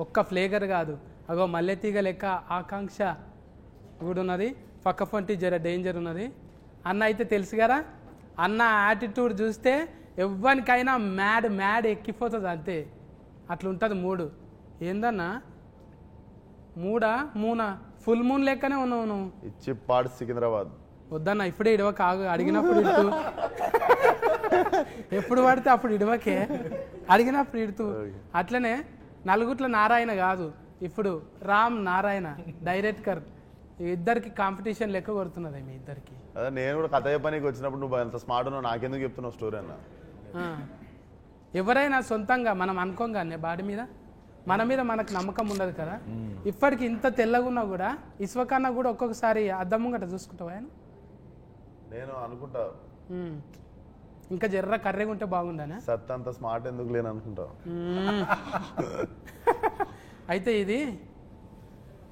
ఒక్క ఫ్లేగర్ కాదు, అగో మల్లెతీగ లెక్క ఆకాంక్ష కూడా ఉన్నది, పక్క పొంటి జర డేంజర్ ఉన్నది. అన్న అయితే తెలుసు కదా, అన్న యాటిట్యూడ్ చూస్తే ఎవ్వరికైనా మ్యాడ్ ఎక్కిపోతుంది అంతే, అట్లుంటుంది మూడు. ఏందన్నా మూనా ఫుల్ మూన్ లెక్కనే ఉన్నావు నువ్వు. ఇచ్చి పాడు సికింద్రాబాద్ వద్దన్న ఇప్పుడే ఇడవక, అడిగినప్పుడు ఇడుతూ ఎప్పుడు పడితే అప్పుడు ఇడవకే, అడిగినప్పుడు ఇడుతూ. అట్లనే నలుగుట్ల నారాయణ కాదు, ఇప్పుడు రామ్ నారాయణ డైరెక్టర్, ఇద్దరికి కాంపిటీషన్ లెక్క కొడుతున్నది మీ ఇద్దరికి. అదే నేను కూడా కథ చెప్పడానికి వచ్చినప్పుడు నువ్వు అంత స్మార్ట్ ఉన్నావు, నాకెందుకు చెప్తున్నావు స్టోరీ అన్న. ఎవరైనా సొంతంగా మనం అనుకోగానే బాడీ మీద మన మీద మనకు నమ్మకం ఉండదు కదా. ఇప్పటికి ఇంత తెల్లగున్నా కూడా ఇసుకన్నా కూడా ఒక్కొక్కసారి అద్దం ముంగట చూసుకుంటావా ఆయన? నేను అనుకుంటా ఇంకా జర్ర కర్రెగా ఉంటే బాగుండానే. సత్ అంత స్మార్ట్ ఎందుకు లేని అనుకుంటా. అయితే ఇది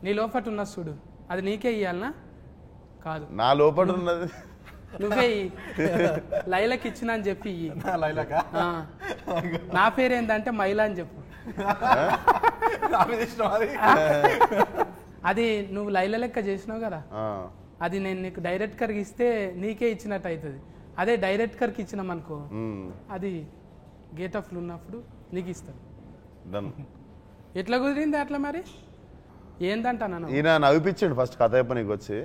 నీ లోపట ఉన్న చూడు, అది నీకే ఇయ్యాలనా? కాదు, నా లోపల ఉన్నది నువ్వే లైలకి ఇచ్చిన అని చెప్పి నా పేరు ఏంటంటే మైలా అని చెప్పు. అది నువ్వు లైల లెక్క చేసినావు కదా, అది నేను నీకు డైరెక్టర్కి ఇస్తే నీకే ఇచ్చినట్టు అవుతుంది. అదే డైరెక్టర్కి ఇచ్చినాం అనుకో, అది గేటఫ్లు ఉన్నప్పుడు నీకు ఇస్తాను. ఎట్లా కుదిరింది అట్లా మరి? ఏందంటా నన్ను ఈయన నవ్విపించాడు ఫస్ట్ కథ చెప్పనీకి వచ్చి,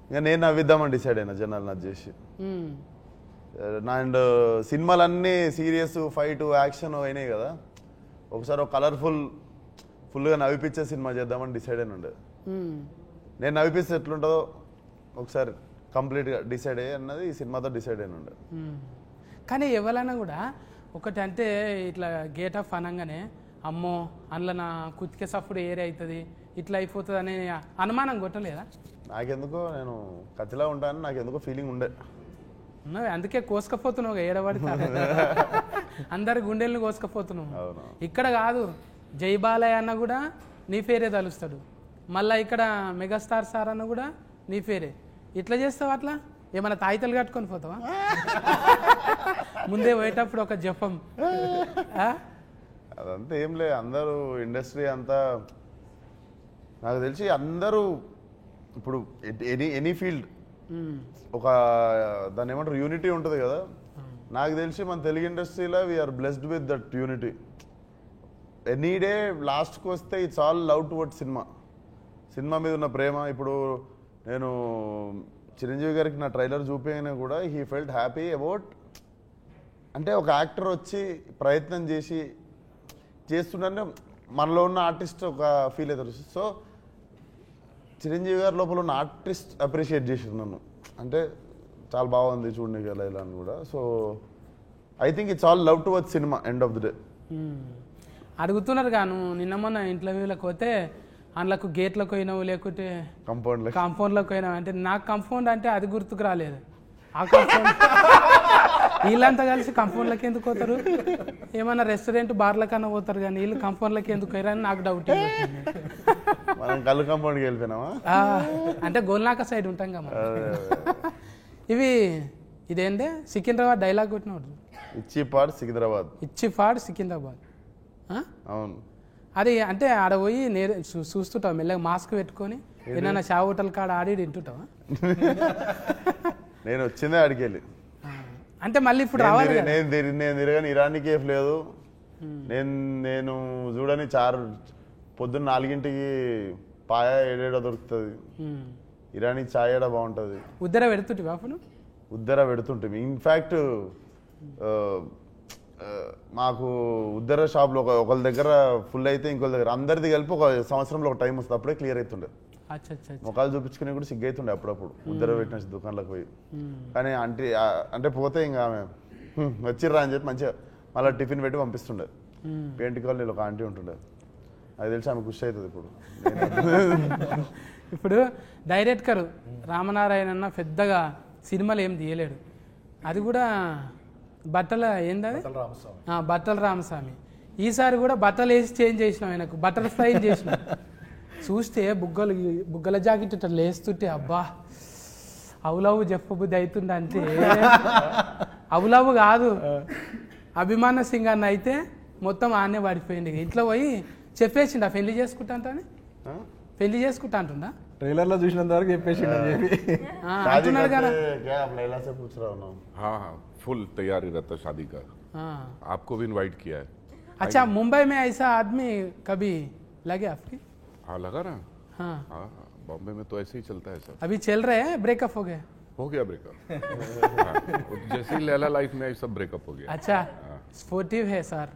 ఇంకా నేను నవ్విద్దామని డిసైడ్ అయినా జనాలు నచ్చి చేసి. అండ్ సినిమాలన్నీ సీరియస్ ఫైట్ యాక్షన్ అయినాయి కదా, ఒకసారి ఒక ఫుల్గా నవ్విపించే సినిమా చేద్దామని డిసైడ్ అయిన ఉండే. నేను నవ్విపిస్తే ఎట్లుంటుందో ఒకసారి కంప్లీట్గా డిసైడ్ అయ్యి అన్నది ఈ సినిమాతో డిసైడ్ అయిన ఉండే. కానీ ఎవరైనా కూడా ఒకటి అంటే ఇట్లా గేట్ ఆఫ్ అనగానే అమ్మో అందులో నా కుతికే సఫ్డ్ ఏరియా అవుతుంది ఇట్లా అయిపోతుంది అనే అనుమానం కొట్టలేదా? నాకెందుకో నేను కత్తిలా ఉంటానని నాకెందుకో ఫీలింగ్ ఉండే. అందుకే కోసుకపోతున్నావు ఏడబడితే అందరి గుండెల్ని కోసుకపోతున్నావు. ఇక్కడ కాదు, జై బాలయ్య అన్న కూడా నీ పేరే తలుస్తాడు, మళ్ళీ ఇక్కడ మెగాస్టార్ సార్ అన్న కూడా నీ పేరే. ఇట్లా చేస్తావు అట్లా ఏమైనా తాయితలు కట్టుకొని పోతావా? ముందే పోయేటప్పుడు ఒక జపం. అదంతా ఏం లే, అందరూ ఇండస్ట్రీ అంతా నాకు తెలిసి అందరూ ఇప్పుడు ఎనీ ఫీల్డ్ ఒక దాన్ని ఏమంటారు యూనిటీ ఉంటుంది కదా. నాకు తెలిసి మన తెలుగు ఇండస్ట్రీలో we are blessed with that unity. Any day లాస్ట్కి వస్తే it's all love towards cinema మీద ఉన్న ప్రేమ. ఇప్పుడు నేను చిరంజీవి గారికి నా ట్రైలర్ చూపించగానే కూడా హీ ఫెల్ట్ హ్యాపీ అబౌట్, అంటే ఒక యాక్టర్ వచ్చి ప్రయత్నం చేస్తుంటే మనలో ఉన్న ఆర్టిస్ట్ ఒక ఫీల్ అవుతారు. సో చిరంజీవి గారి లోపల ఉన్న ఆర్టిస్ట్ అప్రిషియేట్ చేసారు నన్ను, అంటే చాలా బాగుంది చూడండి ఇలా ఇలా అని కూడా. So I think it's all love towards cinema end of the day. అడుగుతున్నారు గాను నిన్న మొన్న ఇంటర్వ్యూలకు పోతే అందులోకి గేట్లకు పోయినావు లేకుంటే కాంపౌండ్లోకి పోయినావు అంటే నాకు కాంపౌండ్ అంటే అది గుర్తుకు రాలేదు. ఆ కాంపౌండ్ వీళ్ళంతా కలిసి కాంపౌండ్లకి ఎందుకు పోతారు? ఏమన్నా రెస్టారెంట్ బార్లకన్నా పోతారు కానీ వీళ్ళు కాంపౌండ్లకి ఎందుకు పోయారని నాకు డౌట్. కాంపౌండ్కి వెళ్ళిపోయినావా అంటే గోల్నాక సైడ్ ఉంటాం కదా. ఇదేంటే సికింద్రాబాద్ డైలాగ్ కొట్టినవాడు, ఇచ్చిపాడ్ సికింద్రాబాద్. అవును, అది అంటే ఆడ పోయి చూస్తుంటావు మెల్లగా మాస్క్ పెట్టుకొని ఏదైనా షా హోటల్ కాడ ఆడి తింటుంటావా? నేను వచ్చిందే ఆడికి వెళ్ళి, అంటే మళ్ళీ ఇప్పుడు రావాలి. నేను తిరగని ఇరానీ కేఫ్ లేదు, నేను చూడని పొద్దున్న 4ంటికి పాయ 7 దొరుకుతుంది, ఇరానీ చాయ్ ఏడా బాగుంటుంది. ఉద్దర పెడుతుంటే బాపును ఉద్దర పెడుతుంటే ఇన్ఫ్యాక్ట్ మాకు ఉద్దర షాప్లో ఒకళ్ళ దగ్గర ఫుల్ అయితే ఇంకొక దగ్గర అందరిది కలిపి ఒక సంవత్సరంలో ఒక టైం వస్తుంది, అప్పుడే క్లియర్ అవుతుండే. ముఖాలు చూపించుకుని కూడా సిగ్గైతుండే అప్పుడప్పుడు ఉద్దర పెట్టిన దుకాణంలోకి పోయి. కానీ అంటే పోతే ఇంకా ఆమె వచ్చిర్రా అని చెప్పి మంచిగా మళ్ళీ టిఫిన్ పెట్టి పంపిస్తుండే. పెయింట్ కాలనీలో ఒక ఆంటీ ఉంటుండే, అది తెలిసి ఆమె ఖుషి అవుతుంది. ఇప్పుడు డైరెక్టర్ రామనారాయణ అన్న పెద్దగా సినిమాలు ఏం తీయలేడు, అది కూడా బట్టల ఏందది బట్టల రామస్వామి. ఈసారి కూడా బట్టలు వేసి చేంజ్ చేసినాం, ఆయనకు బట్టల ఫ్రై చేసినాం. చూస్తే బుగ్గల జాకెట్ ఇట్లా లేస్తుంటే అబ్బా అవులవు చెప్పబుద్ధి అవుతుండే. అంటే అవులవు కాదు, అభిమాన సింగ్ అన్న అయితే మొత్తం ఆనే పడిపోయింది. ఇంట్లో పోయి చెప్పేసిండా పెళ్లి చేసుకుంటా అని? పెళ్లి చేసుకుంటా అంటుందా? ట్రైలర్ లో చూసినంత వరకు చెప్పేసిండు అని చెప్పి అంటున్నాడు కదా. क्या आप लैला से पूछ रहा हूँ ना? हाँ हाँ फुल तैयारी रहता शादी का। हाँ। आपको भी इनवाइट किया है। अच्छा मुंबई में ऐसा आदमी कभी लगे आपकी? हाँ लगा ना। हाँ हाँ हाँ बॉम्बे में तो ऐसे ही चलता है सब। अभी चल रहे हैं, ब्रेकअप हो गए? हो गया ब्रेकअप। हाँ, जैसे ही लैला लाइफ में आई सब ब्रेकअप हो गया। अच्छा स्पोर्टिव है सर।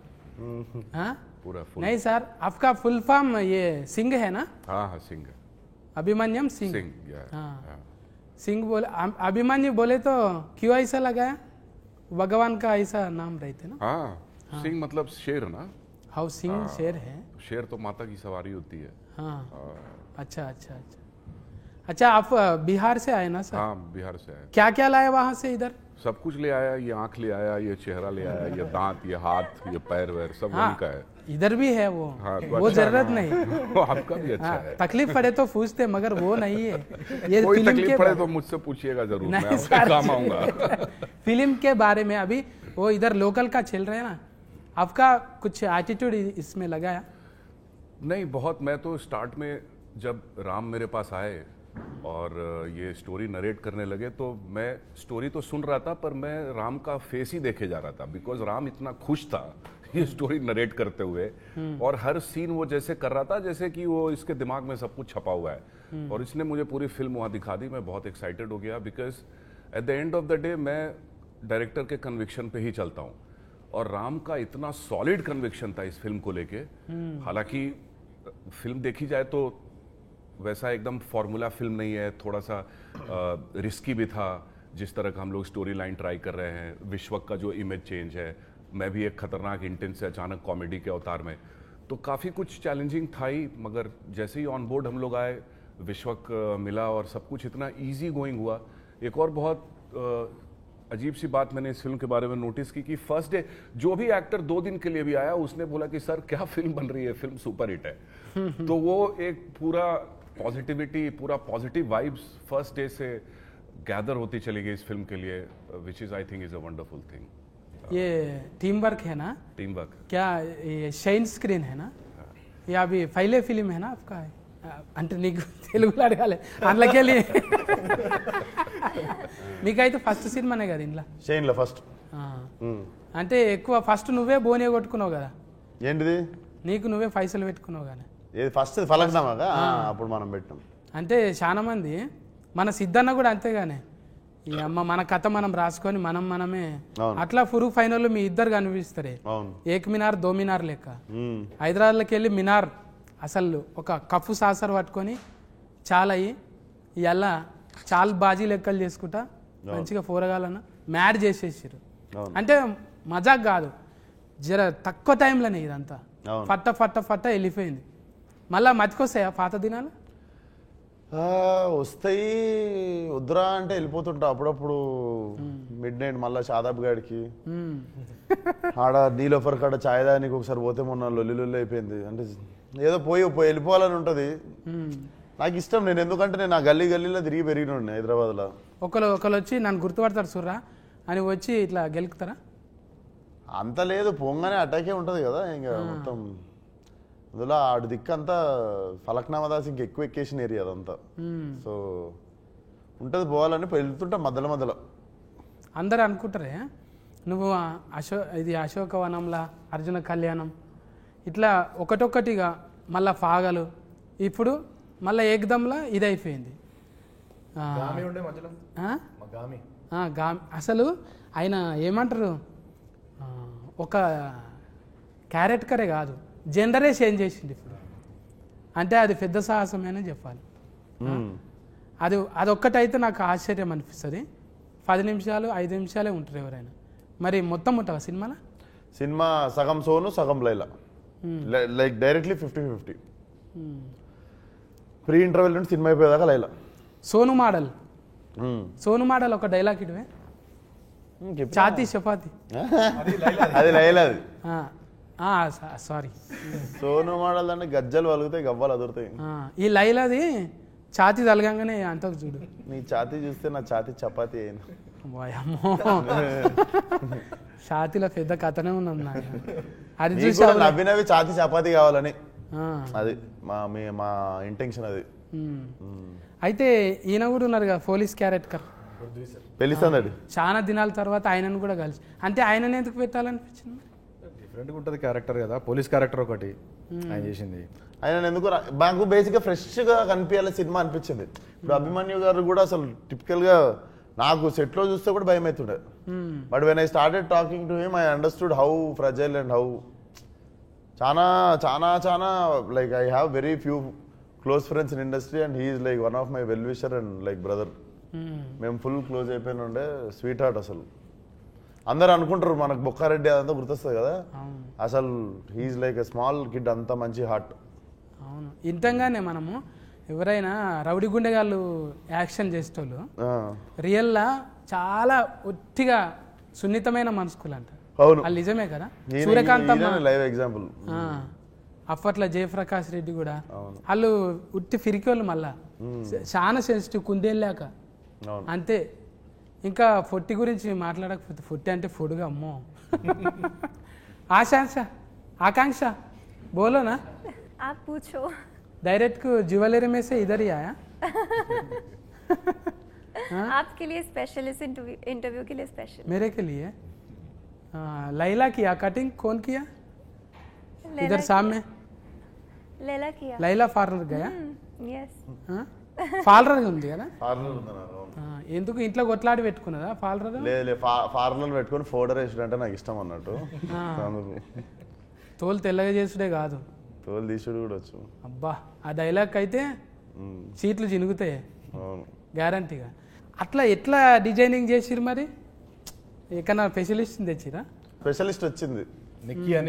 हाँ पूरा फुल। नहीं सर आपका फुल फॉर्म ये सिंह है ना? हाँ हाँ सिंह अभिमन्यम सिंह। सिंह या हाँ सिंह बोले, अभिमन्यु बोले तो क्यों ऐसा लगाया? भगवान का ऐसा नाम रहते ना? हाँ सिंह मतलब शेर ना। हाउ सिंह शेर है? शेर तो माता की सवारी होती है। हाँ अच्छा अच्छा अच्छा अच्छा आप बिहार से आए ना सर? हाँ बिहार से आया। क्या क्या लाए वहां से इधर? सब कुछ ले आया, ये आंख ले आया, ये चेहरा ले आया, ये दांत, ये हाथ, ये पैर वैर सब हाँ वही का है। इधर भी है वो। हाँ, तो वो अच्छा जरूरत है। नहीं। वो आपका भी अच्छा हाँ, है। तकलीफ पड़े तो पूछते मगर वो नहीं है। ये कोई फिल्म तकलीफ के पड़े तो मुझसे पूछिएगा जरूर, मैं नहीं आपके सर। काम आऊंगा। फिल्म के बारे में अभी वो इधर लोकल का चल रहा है ना, आपका कुछ एटीट्यूड इसमें लगाया? नहीं बहुत, मैं तो स्टार्ट में जब राम मेरे पास आए और ये स्टोरी नरेट करने लगे तो मैं स्टोरी तो सुन रहा था पर मैं राम का फेस ही देखे जा रहा था, बिकॉज राम इतना खुश था ये स्टोरी नरेट करते हुए और हर सीन वो जैसे कर रहा था जैसे कि वो इसके दिमाग में सब कुछ छपा हुआ है और इसने मुझे पूरी फिल्म वहाँ दिखा दी। मैं बहुत एक्साइटेड हो गया because at the end of the day मैं डायरेक्टर के कन्विक्शन पे ही चलता हूँ और राम का इतना सॉलिड कन्विक्शन था इस फिल्म को लेके। हालांकि फिल्म देखी जाए तो वैसा एकदम फॉर्मूला फिल्म नहीं है, थोड़ा सा रिस्की भी था जिस तरह का हम लोग स्टोरी लाइन ट्राई कर रहे हैं। विश्वक का जो इमेज चेंज है, मैं भी एक खतरनाक इंटेंस से अचानक कॉमेडी के अवतार में, तो काफ़ी कुछ चैलेंजिंग था ही। मगर जैसे ही ऑन बोर्ड हम लोग आए, विश्वक मिला और सब कुछ इतना इजी गोइंग हुआ। एक और बहुत अजीब सी बात मैंने इस फिल्म के बारे में नोटिस की कि फर्स्ट डे जो भी एक्टर 2 दिन के लिए भी आया उसने बोला कि सर क्या फिल्म बन रही है, फिल्म सुपर हिट है। तो वो एक पूरा पॉजिटिविटी, पूरा पॉजिटिव वाइब्स फर्स्ट डे से गैदर होती चली गई इस फिल्म के लिए, which is I think is a wonderful thing. ये टीम वर्क है ना? टीम वर्क क्या ये शाइन स्क्रीन है ना? ये अभी पहले फिल्म है ना आपका? అంటే నీకు తెలుగులో అడగాలి అందులోకెళ్ళి మీకైతే ఫస్ట్ సినిమానే కదా ఇంట్లో? షైన్లో ఫస్ట్. అంటే ఎక్కువ ఫస్ట్ నువ్వే బోనే కొట్టుకున్నావు కదా? ఏంటిది? నీకు నువ్వే పైసలు పెట్టుకున్నావు కానీ. ఏది ఫస్ట్ ఫలక్నామాగా? అప్పుడు మనం పెట్టాం. అంటే చాలా మంది మన సిద్ధన్న కూడా అంతేగానే ఈ అమ్మ మన కథ మనం రాసుకొని మనమే అట్లా ఫురు ఫైనల్ మీ ఇద్దరు కనిపిస్తారే, ఏక్ మినార్ దో మినార్ లెక్క. హైదరాబాద్లోకి వెళ్ళి మినార్ అసలు ఒక కప్పు సాసర్ పట్టుకొని చాలా అయ్యి ఇలా చాలా బాజీ లెక్కలు చేసుకుంటా మంచిగా పోరగాలన్న మ్యాడ్ చేసేసారు. అంటే మజాక్ కాదు, జర తక్కువ టైంలోనే ఇదంతా ఫట్ట ఫట్ట ఫట్ట వెళ్ళిపోయింది. మళ్ళా మతికొస్తాయా పాత దినాలు? వస్తాయి, వద్దురా అంటే వెళ్ళిపోతుంటా అప్పుడప్పుడు. మిడ్ నైట్ మళ్ళీ షాదాబ్ గాడికి ఆడ నీలోఫర్ కాడ ఛాయ్ దానికి ఒకసారి పోతే మొన్న లొల్లి అయిపోయింది. అంటే ఏదో పోయి వెళ్ళిపోవాలని ఉంటుంది. నాకు ఇష్టం, నేను ఎందుకంటే నేను ఆ గల్లీలో తిరిగి పెరిగినండి హైదరాబాద్లో. ఒకరు వచ్చి నన్ను గుర్తుపడతారు సుర్రా అని వచ్చి ఇట్లా గెలుకుతారా? అంత లేదు, పోగానే అటాకే ఉంటుంది కదా ఇంకా మొత్తం. అందులో ఆడు దిక్కు అంతా ఫలక్నామా దాసి ఇంక ఎక్కువ ఎక్కేషన్ ఏరియా అదంతా. సో ఉంటుంది పోవాలని వెళ్తుంటా మధ్యలో. అందరు అనుకుంటారే నువ్వు ఇది అశోకవనంలా, అర్జున కళ్యాణం ఇట్లా ఒకటొక్కటిగా మళ్ళా ఫాగలు, ఇప్పుడు మళ్ళీ ఏకదంలా ఇది అయిపోయింది. అసలు ఆయన ఏమంటారు, ఒక క్యారెక్టరే కాదు జెండరే చేంజ్ చేసింది ఇప్పుడు. అంటే అది పెద్ద సాహసమేనే చెప్పాలి. అదొక్కటైతే నాకు ఆశ్చర్యం అనిపిస్తుంది. 10 నిమిషాలు 5 నిమిషాలే ఉంటారు ఎవరైనా. మరి మొత్తం ఉంటావా సినిమాలో? సినిమా సగం సోను సగం Laila, like directly 50-50. Pre interval నుండి సినిమా అయిపోయేదాకా లైలా. సోను మోడల్ ఒక డైలాగ్ ఇటువే, చాతి చపాతి. అది లైలా. అది సారీ, సోను మోడల్ అంటే గజ్జలు వలుగుతాయి, గవ్వలు అదురుతాయి. ఈ లైలాది ఛాతీ తలగంగానే అంటది చూడు. నీ ఛాతీ చూస్తే నా ఛాతీ చపాతీ అయింది. అమ్మో ఛాతీలో పెద్ద కథనే ఉన్నది నాకు. అది చూసి నవ్వి ఛాతీ చపాతీ కావాలని అది మా ఇంటెన్షన్ అది. అయితే ఈయన కూడా ఉన్నారు కదా పోలీస్ క్యారెక్టర్ పెళ్లిస్తాడు చాలా దినాల తర్వాత ఆయనను కూడా కలిసి, అంటే ఆయనను ఎందుకు పెట్టాలనిపించింది? డిఫరెంట్గా ఉంటుంది క్యారెక్టర్ కదా, పోలీస్ క్యారెక్టర్ ఒకటి ఆయన చేసింది. ఆయన ఎందుకు నాకు బేసిక్గా ఫ్రెష్గా కనిపించాలి సినిమా అనిపించింది. ఇప్పుడు అభిమన్యు గారు కూడా అసలు టిపికల్గా నాకు సెట్లో చూస్తే కూడా భయం అవుతుండే. But when I started talking to him I understood how fragile and how చాలా చాలా చాలా like I have very few close friends in industry and he's like one of my well wisher and like brother. మేము full close అయిపోయిన ఉండే, sweet heart. అసలు అందరు అనుకుంటారు మనకు బొక్కారెడ్డి అదంతా గుర్తొస్తుంది కదా, అసలు he's like a small kid, అంత మంచి హార్ట్. అవును, ఇంతంగానే మనము ఎవరైనా రౌడీ గుండెగాళ్ళు యాక్షన్ చేసేటోళ్ళు రియల్లా చాలా ఒట్టిగా సున్నితమైన మనసుకులు అంట. అవును, వాళ్ళు నిజమే కదా. Suryakanthamma live example. అప్పట్లో జయప్రకాష్ రెడ్డి కూడా వాళ్ళు ఉట్టి ఫిరికోళ్ళు, మళ్ళా చాలా సెన్సిటివ్, కుందేళ్ళాక అంతే. ఇంకా ఫొట్టి గురించి మాట్లాడకపోతే, ఫొట్టి అంటే ఫుడ్గా అమ్మో. ఆకాంక్ష बोलो ना, आप पूछो. डायरेक्ट को ज्वेलरी में से इधर ही आया. आपके लिए स्पेशल, इस इंटरव्यू के लिए स्पेशल. मेरे के लिए लैला किया कटिंग, कौन किया? इधर सामने लैला किया. लैला पार्लर गया. यस. పార్లర్ ఉంది కదా, పార్లర్ ఎందుకు ఇంట్లో కొట్లాడి పెట్టుకున్నదా పార్లర్? లేదు, పార్లర్ పెట్టుకుని ఫోటో వేసుడంటే నాకు ఇష్టం అన్నట్టు. తోలు తెల్లగా చేసుడే కాదు, తోలు తీసుడు కూడా వచ్చు. అబ్బా, ఆ డైలాగ్ అయితే సీట్లు చినుగుతాయి అవును, గ్యారంటీగా. అట్లా ఎట్లా డిజైనింగ్ చేసిరు మరి? ఎక్కడన్నా స్పెషలిస్ట్ తెచ్చిరా? స్పెషలిస్ట్ వచ్చింది,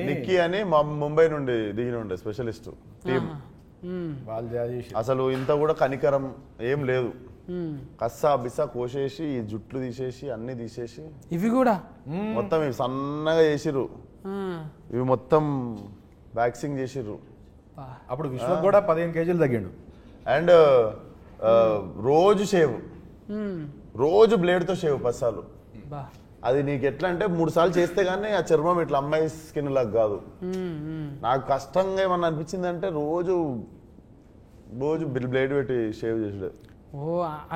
నిక్కీ అని మా ముంబై నుండి దిగిన ఉండే స్పెషలిస్ట్ టీం. అసలు ఇంత కూడా కనికరం ఏం లేదు, కస్సా బిస్సా కోసేసి ఈ జుట్లు తీసేసి అన్ని తీసేసి ఇవి కూడా మొత్తం ఇవి సన్నగా చేసిర్రు, ఇవి మొత్తం వ్యాక్సింగ్ చేసిర్రు. అప్పుడు విశ్వక్ కూడా 15 కేజీలు తగ్గిండు. అండ్ రోజు షేవ్, రోజు బ్లేడ్తో షేవ్ పస్సాలు. అది నీకు ఎట్లా అంటే 3 సార్లు చేస్తే గానీ ఆ చర్మం ఇట్లా అమ్మాయి స్కిన్ లాగా కాదు. నాకు కష్టంగా ఏమన్నా అనిపించింది అంటే రోజు బ్లేడ్ పెట్టి షేవ్ చేసాడు. ఓ,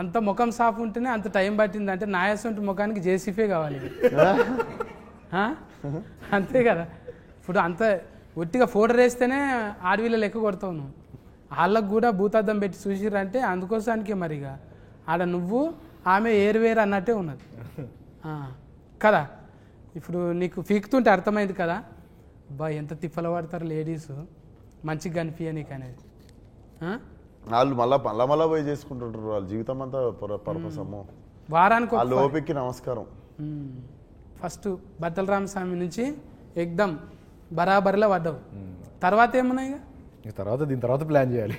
అంత ముఖం సాఫ్ ఉంటేనే అంత టైం పట్టింది అంటే నాయసంటి ముఖానికి జేసీఫే కావాలి. అంతే కదా. ఇప్పుడు అంత ఒట్టిగా ఫోటో వేస్తేనే ఆడవిళ్ళ లెక్క కొడతావు నువ్వు. వాళ్ళకు కూడా భూతార్థం పెట్టి చూసిరంటే అందుకోసానికి మరిగా ఆడ నువ్వు ఆమె ఏరువేరు అన్నట్టే ఉన్నది కదా. ఇప్పుడు నీకు పీకుతుంటే అర్థమైంది కదా, బా ఎంత తిప్పలు పడతారు లేడీస్ మంచిగా కనిపించ నీకు అనేది. వాళ్ళు మళ్ళా పోయి చేసుకుంటుంటారు, వాళ్ళ జీవితం అంతా పర్పస్. అమ్మో, వారానికి వాళ్ళ ఓపికకి నమస్కారం. ఫస్ట్ బట్టల రామస్వామి నుంచి ఎగ్దమ్ బరాబర్లో పడ్డావు. తర్వాత ఏమున్నాయి? తర్వాత దీని తర్వాత ప్లాన్ చేయాలి.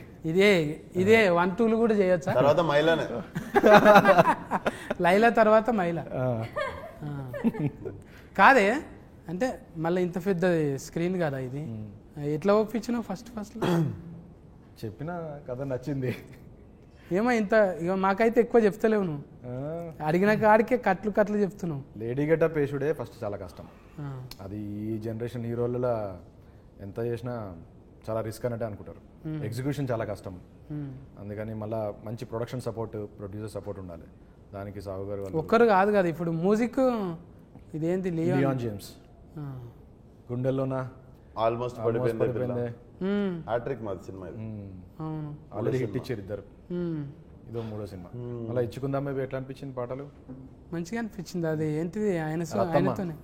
ఇదే 1, 2 కూడా చేయొచ్చా? తర్వాత మైలానే, లైలా తర్వాత మైలా కాదే. అంటే మళ్ళీ ఇంత పెద్ద స్క్రీన్ కదా ఇది, ఎట్లా ఒప్పించినావు ఫస్ట్ చెప్పిన కథ నచ్చింది. ఏమో ఇంత ఇక మాకైతే ఎక్కువ చెప్తలేవు నువ్వు, అడిగిన కాడికే కట్లు చెప్తున్నావు. లేడీ గెటప్ వేసుడే ఫస్ట్ చాలా కష్టం. అది ఈ జనరేషన్ హీరోలలో ఎంత చేసినా చాలా రిస్క్ అన్నట్టే అనుకుంటారు. ఎగ్జిక్యూషన్ చాలా కష్టం. అందుకని మళ్ళీ మంచి ప్రొడక్షన్ సపోర్ట్, ప్రొడ్యూసర్ సపోర్ట్ ఉండాలి. దానికి సాగు గారు ఒక్కరు కాదు కదా. ఇప్పుడు మ్యూజిక్ ఇదేంటి, లియాన్ జేమ్స్ గుండెల్లోనా ఆల్మోస్ట్ పడిపోయింది. హ్యాట్రిక్ మాది సినిమా ఇది. ఆల్రెడీ హిట్ ఇచ్చారు ఇద్దరు. ఇదో 3వ సినిమా. అలా ఇచ్చుకుందాం ఎట్లా అనిపించింది? పాటలు మంచిగా అనిపించింది. అది ఏంటిది ఆయనతోనే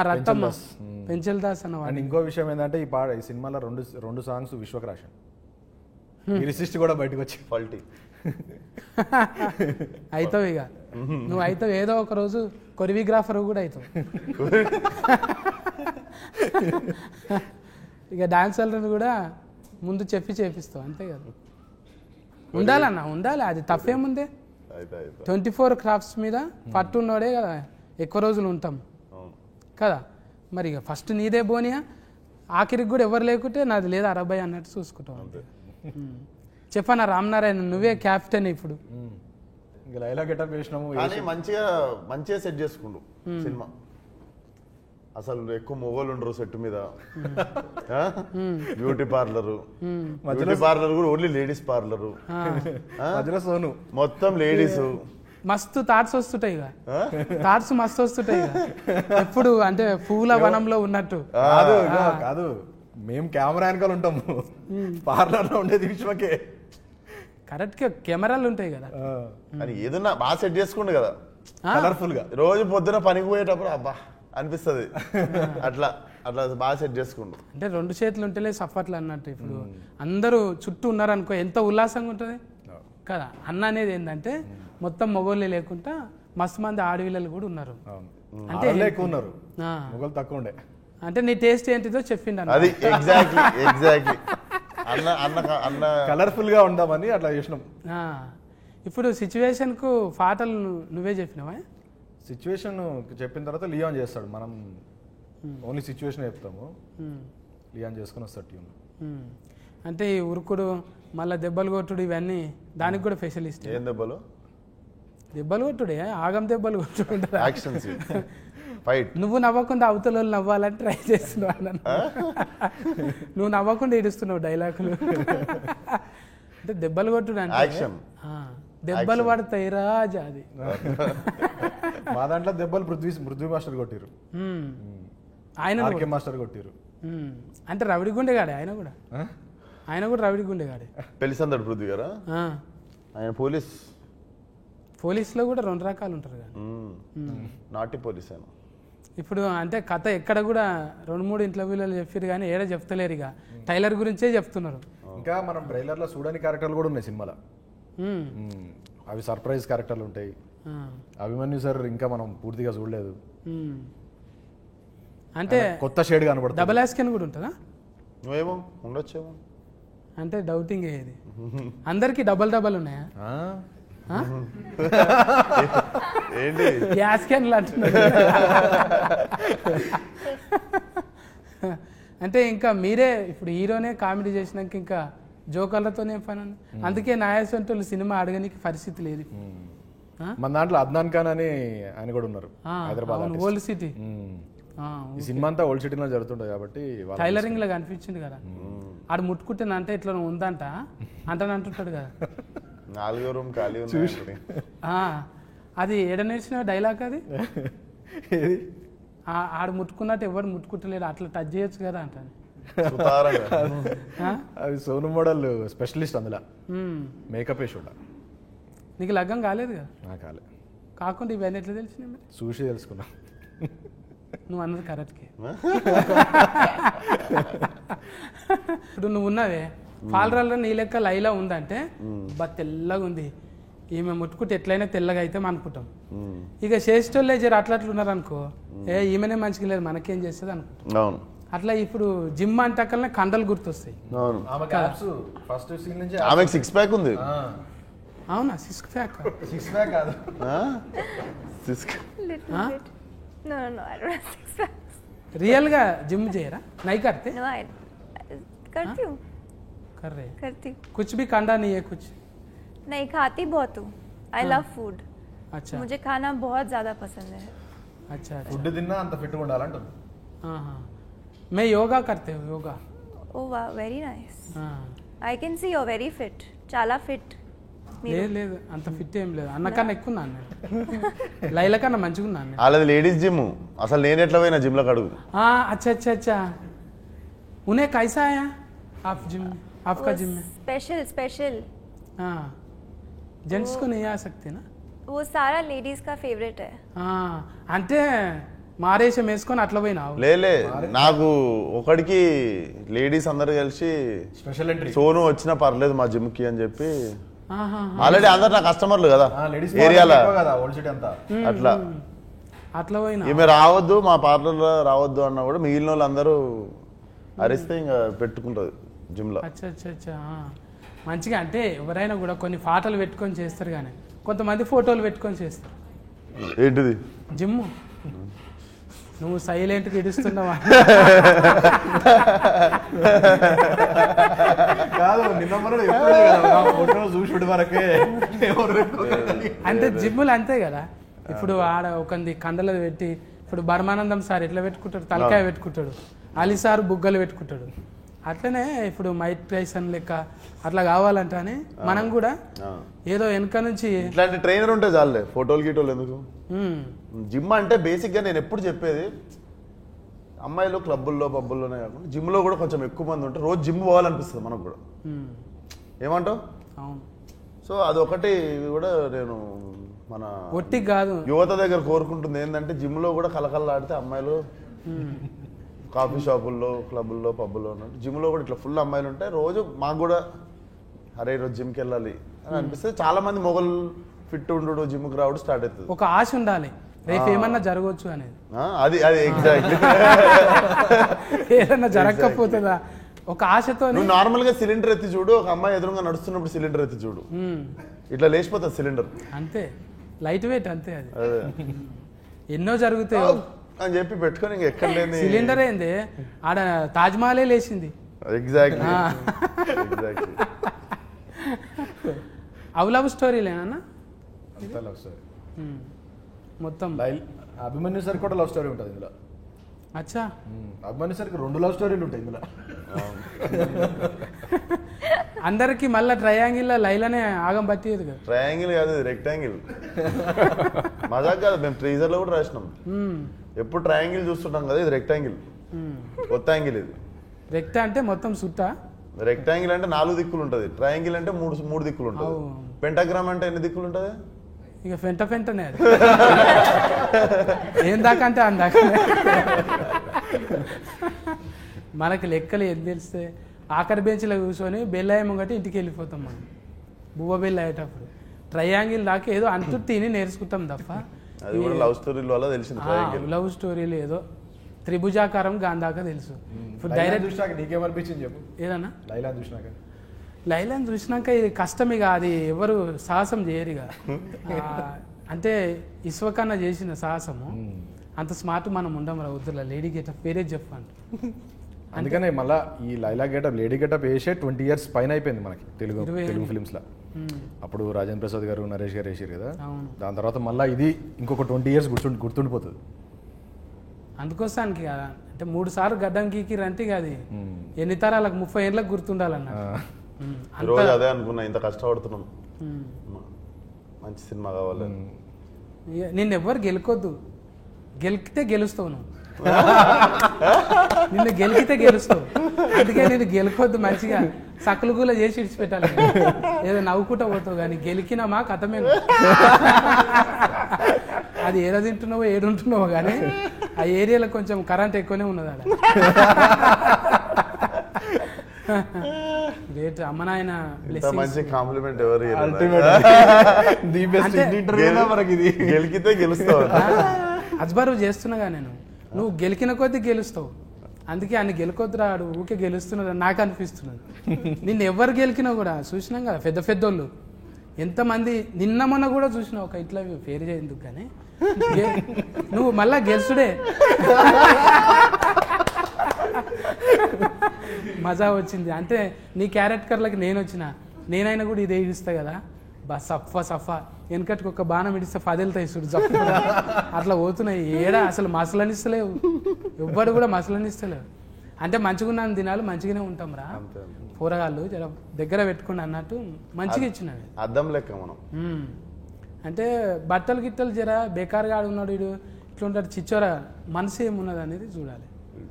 రత్తమ్మ పెంచల్ దాస్ అన్నవాడు. అండ్ ఇంకో విషయం ఏంటంటే ఈ సినిమాలో రెండు సాంగ్స్ విశ్వక్ రాశాను. లిరిసిస్ట్ కూడా బయటకు వచ్చి ఫాల్టీ అవుతావు ఇక నువ్వు అవుతావు, ఏదో ఒక రోజు కొరియోగ్రాఫర్ కూడా అవుతావు. ఇక డాన్సర్లను కూడా ముందు చేపిస్తావు, అంతే కదా. ఉండాలి, అది తప్పేముందే. 24 క్రాఫ్ట్స్ మీద పట్టున్నోడే కదా ఎక్కువ రోజులు ఉంటాం కదా. మరి ఇక ఫస్ట్ నీదే బోనియా, ఆఖరికి కూడా ఎవరు లేకుంటే నాది లేదా అరబై అన్నట్టు చూసుకుంటాం. చెప్పనా రామనారాయణ, నువ్వే క్యాప్టెన్ ఇప్పుడు. లైలా గెటప్ వేసినాము, మంచిగా సెట్ చేసుకుండు సినిమా. అసలు ఎక్కువ మొగోళ్ళు ఉండరు సెట్ మీద. బ్యూటీ పార్లర్ కూడా ఓన్లీ లేడీస్ పార్లర్, మధ్యలో సోను మొత్తం లేడీస్. మస్తు థాట్స్ వస్తుంటాయి ఇక, థాట్స్ మస్తు వస్తుంటాయి ఇక. ఎప్పుడు అంటే పూల వనంలో ఉన్నట్టు. కాదు కాదు, మేము కెమెరా వెనకాల ఉంటాము, పార్లర్ లో ఉండేది విశ్వకే. కరెక్ట్ గా కెమెరాలు ఉంటాయి కదా. అని ఏదన్నా బాగా సెట్ చేసుకుండు కదా కలర్ఫుల్ గా. రోజు పొద్దున పనికి పోయేటప్పుడు అబ్బా అనిపిస్తుంది. అట్లా అట్లా బాగా సెట్ చేసుకుండు. అంటే 2 చేతులు ఉంటేలే సఫర్లు అన్నట్టు. ఇప్పుడు అందరూ చుట్టూ ఉన్నారనుకో ఎంత ఉల్లాసంగా ఉంటుంది కదా. అన్న అనేది ఏంటంటే మొత్తం మొగోళ్ళే లేకుండా మస్తు మంది ఆడవిల్లలు కూడా ఉన్నారు. అంటే ఎక్కువ ఉన్నారు, మొగలు తక్కువ ఉండే. అంటే నీ టేస్ట్ ఏంటిదో చెప్పిండు అది. ఎగ్జాక్ట్లీ అన్న అన్న అన్న కలర్ఫుల్ గా ఉందామని అట్లా చేసినాం. ఇప్పుడు సిచ్యువేషన్ కు పాటలు నువ్వే చెప్పినావా? సిచ్యువేషన్ చెప్పిన తర్వాత లియాన్ చేస్తాడు, మనం ఓన్లీ సిచ్యువేషన్ చెప్తాము, లియాన్ చేసుకుని వస్తాడు ట్యూన్. అంటే ఈ ఉరుకుడు మళ్ళీ దెబ్బలు కొట్టుడు ఇవన్నీ దానికి కూడా స్పెషలిస్ట్. ఏం దెబ్బలు? దెబ్బలు కొట్టుడే, ఆగం దెబ్బలు కొట్టుడు, యాక్షన్ ఫైట్. నువ్వు నవ్వకుండా అవతల వాళ్ళు నవ్వాలని ట్రై చేస్తున్నావు అన్న. నువ్వు నవ్వకుండా ఏడుస్తున్నావు డైలాగులు. అంటే దెబ్బలు కొట్టుడు అంటే యాక్షన్, దెబ్బలు పడతాయి రాజా. అది మా దాంట్లో దెబ్బలు పృథ్వీ మాస్టర్ కొట్టిరు, ఆయన మాస్టర్ కొట్టిరు. అంటే రవిడి గుండెగాడే ఆయన కూడా. ఆయన కూడా రవిడి గుండెగాడే. పెళ్లిసందడు పృథ్వీ గారా? ఆయన పోలీసులో కూడా 2 రకాలు ఉంటారు కదా. నాటి పోలీస్ ఆయన. ఇప్పుడు అంటే కథ ఎక్కడ కూడా 2-3 ఇంటర్వ్యూలలో చెప్పారు కానీ ఏడా చెప్తలేరు. ఇక టైలర్ గురించే చెప్తున్నారు. ఇంకా మనం ట్రైలర్ లో చూడని క్యారెక్టర్లు కూడా ఉన్నాయి సినిమాలో. అవి సర్ప్రైజ్ క్యారెక్టర్లు ఉంటాయి. అభిమన్యు సార్ ఇంకా మనం పూర్తిగా చూడలేదు, అంటే కొత్త షేడ్ కనబడుతుంది. డబల్ యాస్కెన్ కూడా ఉంటుందా? నువ్వేమో ఉండొచ్చేమో అంటే డౌటింగ్ ఇది. అందరికి డబల్ ఉన్నాయా? ఏంటి యాస్కెన్లు అంటున్నారు. అంటే ఇంకా మీరే ఇప్పుడు హీరోనే కామెడీ చేసినాక ఇంకా జోకర్లతోనే పని. అందుకే నాయసంటోళ్ళు సినిమా అడగనికి పరిస్థితి లేదు. మన దాంట్లో అద్నాన్ ఖాన్ అని ఆయన కూడా ఉన్నారు, హైదరాబాద్ ఓల్డ్ సిటీ. ఈ సినిమా అంతా ఓల్డ్ సిటీలో జరుగుతుంటది కాబట్టి టైలరింగ్ లాగా అనిపించింది కదా. ఆడు ముట్టుకుంటే అంటే ఇట్లా ఉందంట అంటాడు కదా. 4వ రూమ్ ఖాళీ ఉంది. అది ఏడ నేర్చిన డైలాగ్ అది. ఆడు ముట్టుకున్నట్టు ఎవరు ముట్టుకుంటలేడు, అట్లా టచ్ చేయొచ్చు కదా అంటాను. అది సోను మోడల్ స్పెషలిస్ట్ అందులో, మేకప్ వేసి. నీకు లగ్గం కాలేదు కదా? నాకు కాలే. కాకుండా ఇవన్నీ ఎట్లా తెలిసినాయి మరి? చూసి తెలుసుకున్నా. నువ్వు అన్నది కరెక్ట్కి. ఇప్పుడు నువ్వు ఉన్నావే పాలరాల్లో నీ లెక్క లైలా ఉందంటే తెల్లగా ఉంది, ఈమె ముట్టుకుంటే ఎట్లయినా తెల్లగా అయితే అనుకుంటాం. ఇక చేసేటోళ్ళే జర అట్లా ఉన్నారు అనుకో, ఈమెనే మంచిగా లేదు మనకేం చేస్తుంది అనుకుంటాం. అట్లా ఇప్పుడు జిమ్ అంటకల్నే కండలు గుర్తొస్తాయి. ఆమెకు 6 ప్యాక్ ఉంది. అవునా? 6 ప్యాక్ కాదు, रियल గా जिम చేయరా? नहीं करते? No, I करती हूँ. कर रहे? करती. कुछ भी कांडा नहीं है कुछ? नहीं, खाती बहुत हूँ. I love food. अच्छा. मुझे खाना बहुत ज़्यादा पसंद है. अच्छा. ఫుడ్ తిన్నా అంత ఫిట్ గా ఉండాలంటుంది. हाँ. मैं योगा करते हूँ, yoga. Oh wow, very nice. हाँ. I can see you're very fit. చాలా fit. లేదు అంత ఫిట్ ఏం లేదు, అన్నకన్నా ఎక్కువ ఉన్నాను నేను. లైల కన్నా మంచిగా ఉన్నాను. అలాది లేడీస్ జిమ్. అసలు నేను ఎట్లా పోయినా జిమ్ లో అడుగు. अच्छा अच्छा अच्छा. उन्हें कैसा आया आप जिम, आपका जिम में? स्पेशल. हाँ, जेंट्स को नहीं आ सकते ना? वो सारा लेडीज का फेवरेट है. అంటే మారేషం వేసుకొని అట్లా పోయినావు? లేలే, నాకు ఒకడికి లేడీస్ అందరు కలిసి స్పెషల్ ఎంట్రీ సోను వచ్చినా పర్లేదు మా జిమ్ కి అని చెప్పి, ఆల్రెడీ అందరు నా కస్టమర్లు కదా ఏరియాలో, అట్లా అట్లా పోయినా ఈమె రావద్దు మా పార్లర్ లో రావద్దు అన్నా కూడా మిగిలిన వాళ్ళు అందరూ అరిస్తే ఇంకా పెట్టుకుంటది జిమ్ లో. అచ్చా. మంచిగా అంటే ఎవరైనా కూడా కొన్ని పాటలు పెట్టుకొని చేస్తారు, కానీ కొంతమంది ఫోటోలు పెట్టుకొని చేస్తారు. ఏంటిది జిమ్? నువ్వు సైలెంట్గా ఇడుస్తున్నావా? కాదు, నిన్న చూసి వరకే అంటే జిమ్లు అంతే కదా. ఇప్పుడు ఆడ ఒక కండలు పెట్టి ఇప్పుడు బర్మానందం సార్ ఎట్లా పెట్టుకుంటాడు, తలకాయ పెట్టుకుంటాడు, అలీ సార్ బుగ్గలు పెట్టుకుంటాడు. అట్లనే ఇప్పుడు మైక్ టైసన్ లెక్క అట్లా కావాలంట అని మనం కూడా ఏదో వెనక నుంచి ఇట్లాంటి ట్రైనర్ ఉంటే చాలే, ఫోటోలు గీటోలు ఎందుకు. జిమ్ అంటే బేసిక్గా నేను ఎప్పుడు చెప్పేది, అమ్మాయిలు క్లబ్బుల్లో పబ్బుల్లోనే కాకుండా జిమ్లో కూడా కొంచెం ఎక్కువ మంది ఉంటే రోజు జిమ్ పోవాలనిపిస్తుంది మనకు కూడా. ఏమంటావు? అవును. సో అదొకటి కూడా నేను మన ఒట్టి కాదు యువత దగ్గర కోరుకుంటుంది ఏంటంటే, జిమ్లో కూడా కలకల్లాడితే అమ్మాయిలు కాఫీ షాపుల్లో క్లబ్బుల్లో పబ్బుల్లో ఉన్నట్టు జిమ్లో కూడా ఇట్లా ఫుల్ అమ్మాయిలు ఉంటాయి. రోజు మాకు కూడా అరే ఈరోజు జిమ్కి వెళ్ళాలి అని అనిపిస్తే చాలా మంది మొగలు ఫిట్ ఉండు జిమ్కి రావడం స్టార్ట్ అవుతుంది. ఒక ఆశ ఉండాలి, రేపు ఏమన్నా జరగవచ్చు అనేది. అది ఎగ్జాక్ట్లీ. ఏదన్నా జరగకపోతుందా ఒక ఆశతో. నువ్వు నార్మల్ గా సిలిండర్ ఎత్తి చూడు, ఒక అమ్మాయి ఎదురుగా నడుస్తున్నప్పుడు సిలిండర్ ఎత్తి చూడు, ఇట్లా లేచిపోతుంది సిలిండర్. అంతే, లైట్ వెయిట్ అంతే. అది ఎన్నో జరుగుతాయి అని చెప్పి పెట్టుకొని ఇంక ఎక్కడ లేని సిలిండర్ ఏంది, ఆడ తాజ్మహలే లేచింది. ఎగ్జాక్ట్లీ. అవి లవ్ స్టోరీలేనా? అంతా లవ్ స్టోరీ మొత్తం. అభిమన్యు సార్ కూడా లవ్ స్టోరీ ఉంటుంది ఇందులో. అచ్చా, అభిమన్యు సార్కి 2 లవ్ స్టోరీలు ఉంటాయి ఇందులో. అందరికి మళ్ళీ ట్రయాంగిల్ లైలనే ఆగం పట్టేది కదా. ట్రయాంగిల్ కాదు, రెక్టాంగిల్. మజాక్ కాదు, మేము ట్రీజర్ లో కూడా రాసినాం. ఎప్పుడు ట్రయాంగిల్ చూస్తుంటాం కదా, ఇది రెక్టాంగిల్, కొత్త యాంగిల్ ఇది. రెక్ట అంటే మొత్తం సుట్టా, రెక్టాంగిల్ అంటే 4 దిక్కులు ఉంటుంది, ట్రయాంగిల్ అంటే 3 దిక్కులు ఉంటుంది, పెంటాగ్రామ్ అంటే ఎన్ని దిక్కులు ఉంటుంది? ఇక ఫెంటనే అది. ఏం దాకా అంటే అందాక. మనకి లెక్కలు ఏం తెలిస్తే ఆఖరి బెంచ్లో కూర్చొని బెల్లయ్య ముంగటి ఇంటికి వెళ్ళిపోతాం మనం, బువ్వ బెల్ల అయ్యేటప్పుడు. ట్రయాంగిల్ దాకా ఏదో అంటూ తిని నేర్చుకుంటాం తప్ప అది కూడా లవ్ స్టోరీల వల్ల తెలిసింది. లవ్ స్టోరీలు ఏదో త్రిభుజాకారం గాంధాక తెలుసు. ఇప్పుడు డైరెక్ట్ చూసినాక నీకేమనిపించింది చెప్పు. ఏదన్నా లైలాన్ చూసినాక? లైలాన్ చూసినాక ఇది కష్టం, ఇక అది ఎవరు సాహసం చేయరు ఇక. అంటే ఇస్వకన్నా చేసిన సాహసము అంత స్మార్ట్ మనం ఉండం రా వద్దులా. లేడీ గెటప్ పేరే చెప్పండి. అందుకనే మళ్ళీ ఈ లైలా గెటప్, లేడీ గెటప్ వేసే 20 years పైన అయిపోయింది మనకి తెలుగు ఫిలిమ్స్లో. అప్పుడు రాజేంద్ర ప్రసాద్ గారు, నరేష్ గారు వేసారు కదా. దాని తర్వాత మళ్ళీ ఇది ఇంకొక 20 years గుర్తుండిపోతుంది. అందుకోసానికి అంటే 3 సార్లు గడ్డం గీకిరంటే అది ఎన్ని తరాలకు 30 ఏళ్ళకి గుర్తుండాలన్న. రోజు అదే అనుకున్నా, ఇంత కష్టపడుతున్నాం, మంచి సినిమా కావాలి. నిన్ను ఎవ్వరు గెలుకొద్దు, గెలికితే గెలుస్తావు నువ్వు. నిన్ను గెలికితే గెలుస్తావు, అందుకే నేను గెలుకొద్దు. మంచిగా సకలు గూల చేసి ఇడిచిపెట్టాలి, ఏదో నవ్వుకుంటా పోతావు. కానీ గెలికినామా కథమే. అది ఏదో తింటున్నావో ఏడుంటున్నావో కానీ ఆ ఏరియాలో కొంచెం కరెంట్ ఎక్కువనే ఉన్నది ఆడ. గ్రేట్. అమ్మ నాయన మంచి కాంప్లిమెంట్ ఎవరు గెలికితే గెలుస్తావు. అజ్బరు చేస్తున్నాగా నేను, నువ్వు గెలికిన కొద్దీ గెలుస్తావు. అందుకే అన్ని గెలుకొద్దు రాడు, ఊకే గెలుస్తున్నది నాకు అనిపిస్తున్నది. నిన్ను ఎవరు గెలికినా కూడా చూసినాం కదా, పెద్ద పెద్దోళ్ళు ఎంతమంది. నిన్న మొన్న కూడా చూసినా ఒక ఇట్లా పేరు చేయందుకు కానీ నువ్వు మళ్ళా గెలుసుడే. మజా వచ్చింది అంటే నీ క్యారెక్టర్లకి నేను వచ్చిన, నేనైనా కూడా ఇదే ఇస్తా కదా. సఫా వెనకటికి ఒక బాణం ఇడిస్తే 10 వెళ్తాయి చూడు, జప్పు అట్లా పోతున్నాయి. ఏడా అసలు మసలనిస్తలేవు, ఎవ్వరు కూడా మసలనిస్తలేవు. అంటే మంచిగున్నాను దినాలు మంచిగానే ఉంటాం రా, కూరగాయలు జర దగ్గర పెట్టుకుని అన్నట్టు మంచిగా ఇచ్చినవి. అద్దం లెక్క మనం. అంటే బట్టలు గిట్టలు జర బేకారుగా ఉన్నాడు వీడు ఇట్లుంటాడు చిచ్చోరా, మనసు ఏమున్నది అనేది చూడాలి.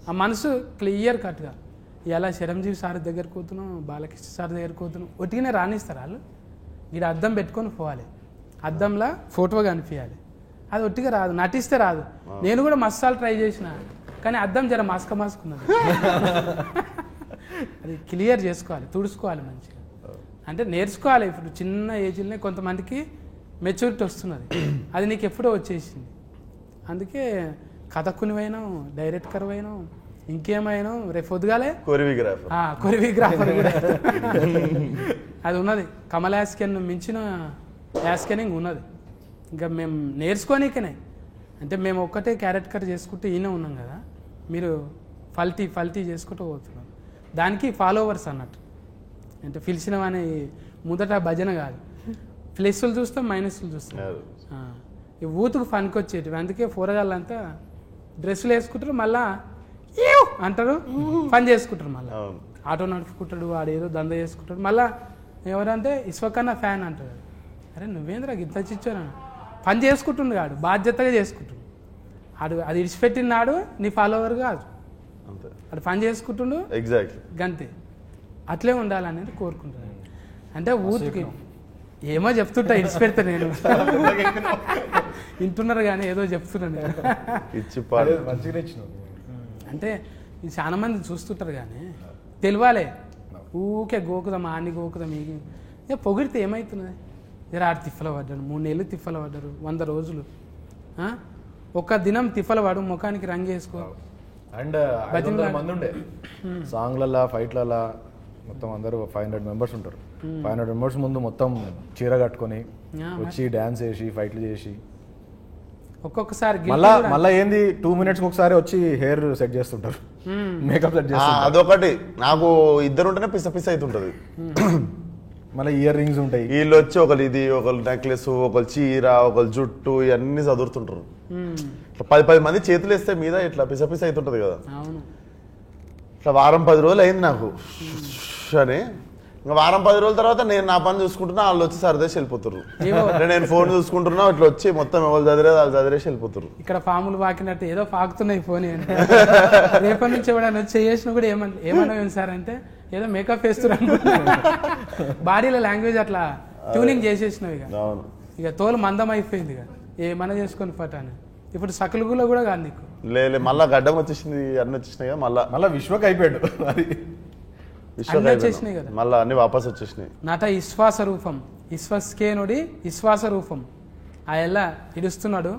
ఆ మనసు క్లియర్ కట్గా. ఇలా చిరంజీవి సార్ దగ్గరికి పోతున్నాం, బాలకృష్ణ సార్ దగ్గరికి పోతున్నాం, ఒట్టిగానే రానిస్తారు వాళ్ళు. వీడు అద్దం పెట్టుకొని పోవాలి, అద్దంలో ఫోటో కనిపించాలి. అది ఒట్టిగా రాదు, నటిస్తే రాదు. నేను కూడా మసాలు ట్రై చేసిన, కానీ అద్దం జర మాస్కున్నది. అది క్లియర్ చేసుకోవాలి, తుడుచుకోవాలి మంచిగా. అంటే నేర్చుకోవాలి. ఇప్పుడు చిన్న ఏజ్లోనే కొంతమందికి మెచ్యూరిటీ వస్తున్నది, అది నీకు ఎప్పుడో వచ్చేసింది. అందుకే కథకునివైనా, డైరెక్టర్ అయినా, ఇంకేమైనా రేపు పొద్దుగాలే కొరియోగ్రాఫర్ కూడా అది ఉన్నది. కమల్ యాస్కెన్ మించిన యాస్కెనింగ్ ఉన్నది. ఇంకా మేము నేర్చుకోనికనే. అంటే మేము ఒక్కటే క్యారెక్టర్ చేసుకుంటూ ఈయన ఉన్నాం కదా, మీరు ఫల్టీ చేసుకుంటూ పోతున్నాం. దానికి ఫాలోవర్స్ అన్నట్టు. అంటే పిలిచినవని ముందట భజన కాదు, ప్లస్లు చూస్తాం మైనస్లు చూస్తాం. ఈ ఊతుకు ఫన్కి వచ్చేటివి. అందుకే పోరగాళ్ళంతా డ్రెస్సులు వేసుకుంటారు మళ్ళా "ఈవ్" అంటారు, పని చేసుకుంటారు మళ్ళీ. అవును. ఆటో నడుపుకుంటాడు, వాడు ఏదో దంద చేసుకుంటాడు. మళ్ళా ఎవరంటే ఇసుకన్నా ఫ్యాన్ అంటాడు. అరే నువ్వేంద్రా గిత్త చిచ్చాను, పని చేసుకుంటుండు కాడు, బాధ్యతగా చేసుకుంటుండు. అది ఇడిచిపెట్టిన నాడు నీ ఫాలోవర్ కాదు, అంతే అది పని చేసుకుంటుండు ఎగ్జాక్ట్లీ. గంతే. అట్లే ఉండాలనేది కోరుకుంటున్నాను. అంటే ఊరికి ఏమో చెప్తుంటా, ఇడిచిపెడతా నేను. వింటున్నారు కానీ ఏదో చెప్తున్నాను నేను. ఇచ్చి పాడు. మంచిగా ఇచ్చినావు. అంటే ఇది చాలా మంది చూస్తుంటారు కానీ తెలియాలి. ఊకే గోకుదాం, ఆన్ని గోకుదాం, ఇక పొగిడితే ఏమవుతున్నది? జర ఆడు తిప్పల పడ్డాడు, 3 నెలలు తిప్పల పడ్డారు, 100 రోజులు. ఒక్క దినం తిప్పల పడు, ముఖానికి రంగు వేసుకో. అండ్ 500 మంది ఉండే సాంగ్లలా ఫైట్లలా మొత్తం అందరూ 500 మెంబర్స్ ఉంటారు. 500 మెంబర్స్ ముందు మొత్తం చీర కట్టుకొని వచ్చి డ్యాన్స్ చేసి ఫైట్లు చేసి ఒక్కొక్కసారి మళ్ళా ఏంది 2 minutes ఒకసారి వచ్చి హెయిర్ సెట్ చేస్తుంటారు, మేకప్ సెట్ చేస్తుంటారు. అదొకటి నాకు ఇద్దరు ఉంటేనే పిస పిస అవుతుంటది. మళ్ళీ ఇయర్ రింగ్స్ ఉంటాయి. వీళ్ళు వచ్చి ఒకరు ఇది, ఒకరు నెక్లెస్, ఒకరు చీర, ఒకరు జుట్టు, ఇవన్నీ చదువుతుంటారు. 10 మంది చేతులు వేస్తే మీద ఇట్లా పిస పిస అవుతుంటది కదా. అవును. ఇట్లా వారం 10 రోజులు అయింది నాకు అని. ఇంకా వారం 10 రోజుల తర్వాత నేను నా పని చూసుకుంటున్నా, వాళ్ళు వచ్చి సరదేసి వెళ్ళిపోతారు. అంటే నేను ఫోన్ చూసుకుంటున్నా, ఇట్లా వచ్చి మొత్తం ఎవరు చదివేది వాళ్ళు చదివేసి వెళ్ళిపోతారు. ఇక్కడ పాములు పాకినట్టు ఏదో పాకుతున్నాయి ఫోన్. రేపటి నుంచి ఎవడన్నా వచ్చి చేసిన కూడా ఏమన్నా సార్ అంటే ఏదో మేకప్ వేస్తున్నారు. బాడీలో లాంగ్వేజ్ అట్లా ట్యూనింగ్ చేసేసినావు. ఇక తోలు మందం అయిపోయింది, ఇక ఏమన్నా చేసుకొని పట్టాను. ఇప్పుడు సకలుగులో కూడా కాదు నీకు. లేదు మళ్ళా గడ్డం వచ్చేసింది, అన్ని వచ్చేసినాయి కదా. మళ్ళా విశ్వక్ అయిపోయాడు. అది వచ్చేసినాయి కదా, మళ్ళీ అన్ని వాపస్ వచ్చేసినాయి. నట విశ్వాస రూపం, విశ్వస్కేనుడి విశ్వాస రూపం. ఆ ఎలా ఇడుస్తున్నాడు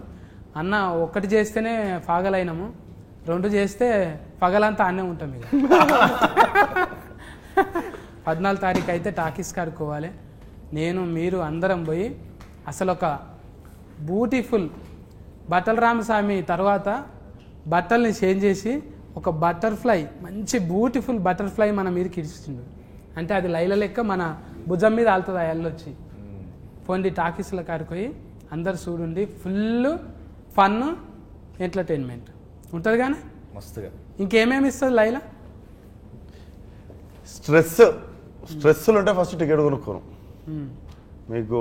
అన్న. ఒక్కటి చేస్తేనే పగలైనము, 2 చేస్తే పగలంతా అన్నే ఉంటాం. ఇక 14 తారీఖు అయితే టాకీస్ కాడుకోవాలి. నేను మీరు అందరం పోయి అసలు ఒక బ్యూటిఫుల్ బట్టల రామస్వామి తర్వాత బట్టల్ని చేంజ్ చేసి ఒక బటర్ఫ్లై, మంచి బ్యూటిఫుల్ బటర్ఫ్లై మన మీదకి ఇడిచిండు. అంటే అది లైల లెక్క మన భుజం మీద ఆలుతుంది. ఆ ఎల్లొచ్చి పోండి టాకీస్ల కాడిపోయి అందరు చూడండి. ఫుల్ ఫన్ ఎంటర్టైన్మెంట్ ఉంటుంది కానీ మస్తుగా. ఇంకేమేమి ఇస్తుంది లైల? స్ట్రెస్సులు ఉంటే ఫస్ట్ టికెట్ కొనుక్కోను. మీకు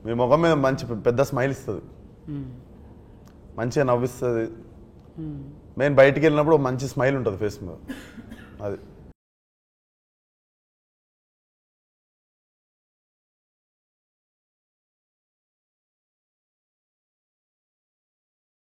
మీ ముఖం మీద మంచి పెద్ద స్మైల్ ఇస్తుంది, మంచిగా నవ్విస్తుంది. నేను బయటికి వెళ్ళినప్పుడు మంచి స్మైల్ ఉంటుంది ఫేస్ మీద. అది